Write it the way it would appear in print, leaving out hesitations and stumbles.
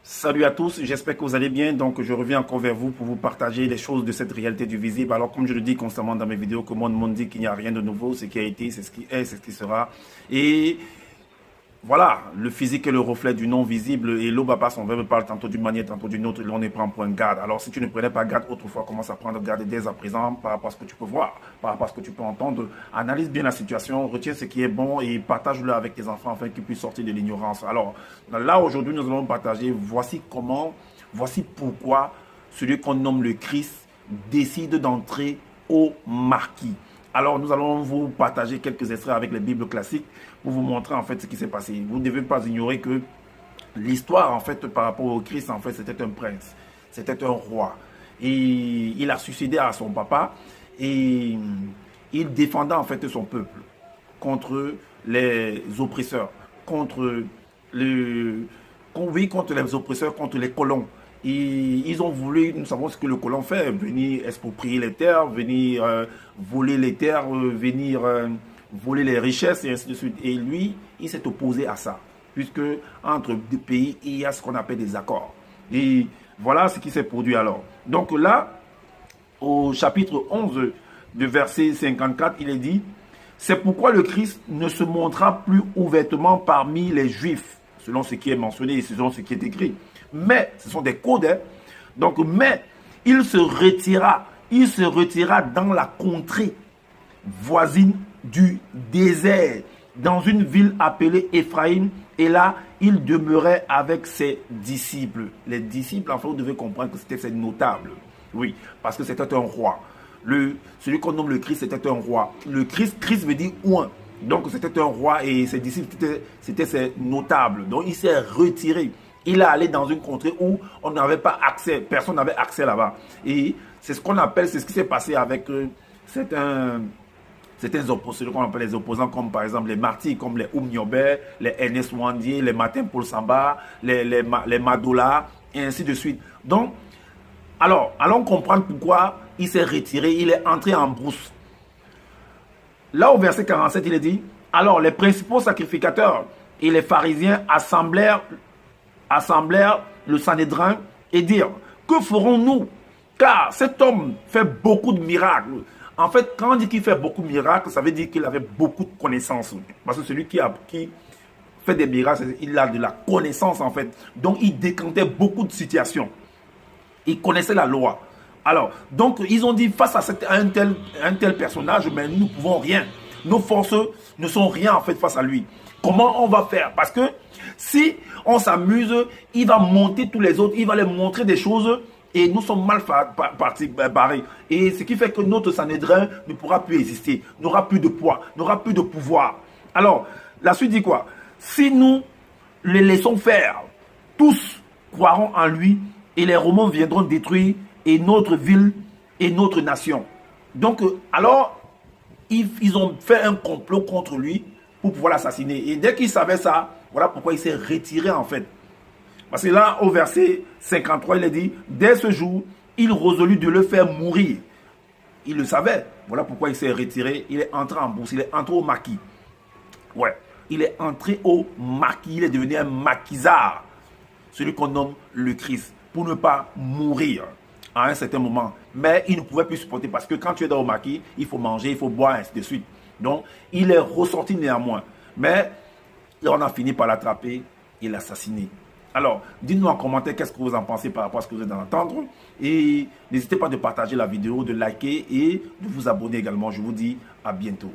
Salut à tous, j'espère que vous allez bien. Donc, je reviens encore vers vous pour vous partager les choses de cette réalité du visible. Alors, comme je le dis constamment dans mes vidéos, que mon monde dit qu'il n'y a rien de nouveau, ce qui a été, c'est ce qui est, c'est ce qui sera. Et voilà, le physique est le reflet du non visible et l'Obapa, son verbe parle tantôt d'une manière, tantôt d'une autre, et l'on ne prend point garde. Alors si tu ne prenais pas garde autrefois, commence à prendre garde dès à présent par rapport à ce que tu peux voir, par rapport à ce que tu peux entendre. Analyse bien la situation, retiens ce qui est bon et partage-le avec tes enfants afin qu'ils puissent sortir de l'ignorance. Alors là, aujourd'hui, nous allons partager, voici pourquoi celui qu'on nomme le Christ décide d'entrer au marquis. Alors, nous allons vous partager quelques extraits avec les Bibles classiques pour vous montrer en fait ce qui s'est passé. Vous ne devez pas ignorer que l'histoire en fait par rapport au Christ, en fait, c'était un prince, c'était un roi. Et il a succédé à son papa et il défendait en fait son peuple contre les oppresseurs, contre les oppresseurs, contre les colons. Et ils ont voulu, nous savons ce que le colon fait, venir exproprier les terres, venir voler les terres, venir voler les richesses et ainsi de suite. Et lui, il s'est opposé à ça, puisque entre deux pays, il y a ce qu'on appelle des accords. Et voilà ce qui s'est produit alors. Donc là, au chapitre 11 de verset 54, il est dit, « C'est pourquoi le Christ ne se montra plus ouvertement parmi les Juifs, selon ce qui est mentionné et selon ce qui est écrit. Mais, ce sont des codes, hein. Donc, mais, il se retira dans la contrée voisine du désert, dans une ville appelée Éphraïm, et là, il demeurait avec ses disciples. Les disciples, enfin, vous devez comprendre que c'était ces notables. Oui, parce que c'était un roi. Celui qu'on nomme le Christ, c'était un roi. Le Christ veut dire oint. Donc, c'était un roi et ses disciples, c'était ses notables. Donc, il s'est retiré. Il est allé dans une contrée où on n'avait pas accès, personne n'avait accès là-bas. Et c'est ce qu'on appelle, c'est ce qui s'est passé avec certains opposants, qu'on appelle les opposants, comme par exemple les martyrs, comme les Oumniobé, les Ernest Ouandier, les Martin Paul Samba, les Madoula, et ainsi de suite. Donc, alors, allons comprendre pourquoi il s'est retiré, il est entré en brousse. Là, au verset 47, il est dit, alors les principaux sacrificateurs et les pharisiens assemblèrent le Sanhédrin et dirent, que ferons-nous? Car cet homme fait beaucoup de miracles. En fait, quand on dit qu'il fait beaucoup de miracles, ça veut dire qu'il avait beaucoup de connaissances. Parce que celui qui fait des miracles, il a de la connaissance en fait. Donc, il décantait beaucoup de situations. Il connaissait la loi. Alors, donc, ils ont dit face à un tel personnage, mais nous ne pouvons rien. Nos forces ne sont rien en fait face à lui. Comment on va faire? Parce que si on s'amuse, il va monter tous les autres, il va les montrer des choses et nous sommes mal barrés. Et ce qui fait que notre Sanhédrin ne pourra plus exister, n'aura plus de poids, n'aura plus de pouvoir. Alors, la suite dit quoi? Si nous les laissons faire, tous croiront en lui et les Romains viendront détruire et notre ville et notre nation. Donc, alors, ils ont fait un complot contre lui pour pouvoir l'assassiner. Et dès qu'il savait ça, voilà pourquoi il s'est retiré en fait. Parce que là, au verset 53, il est dit, dès ce jour, il résolut de le faire mourir. Il le savait. Voilà pourquoi il s'est retiré. Il est entré en bourse, il est entré au maquis. Ouais, il est entré au maquis, il est devenu un maquisard. Celui qu'on nomme le Christ, pour ne pas mourir à un certain moment. Mais il ne pouvait plus supporter parce que quand tu es dans le maquis, il faut manger, il faut boire, ainsi de suite. Donc, il est ressorti néanmoins. Mais on a fini par l'attraper et l'assassiner. Alors, dites-nous en commentaire qu'est-ce que vous en pensez par rapport à ce que vous êtes d'entendre. Et n'hésitez pas de partager la vidéo, de liker et de vous abonner également. Je vous dis à bientôt.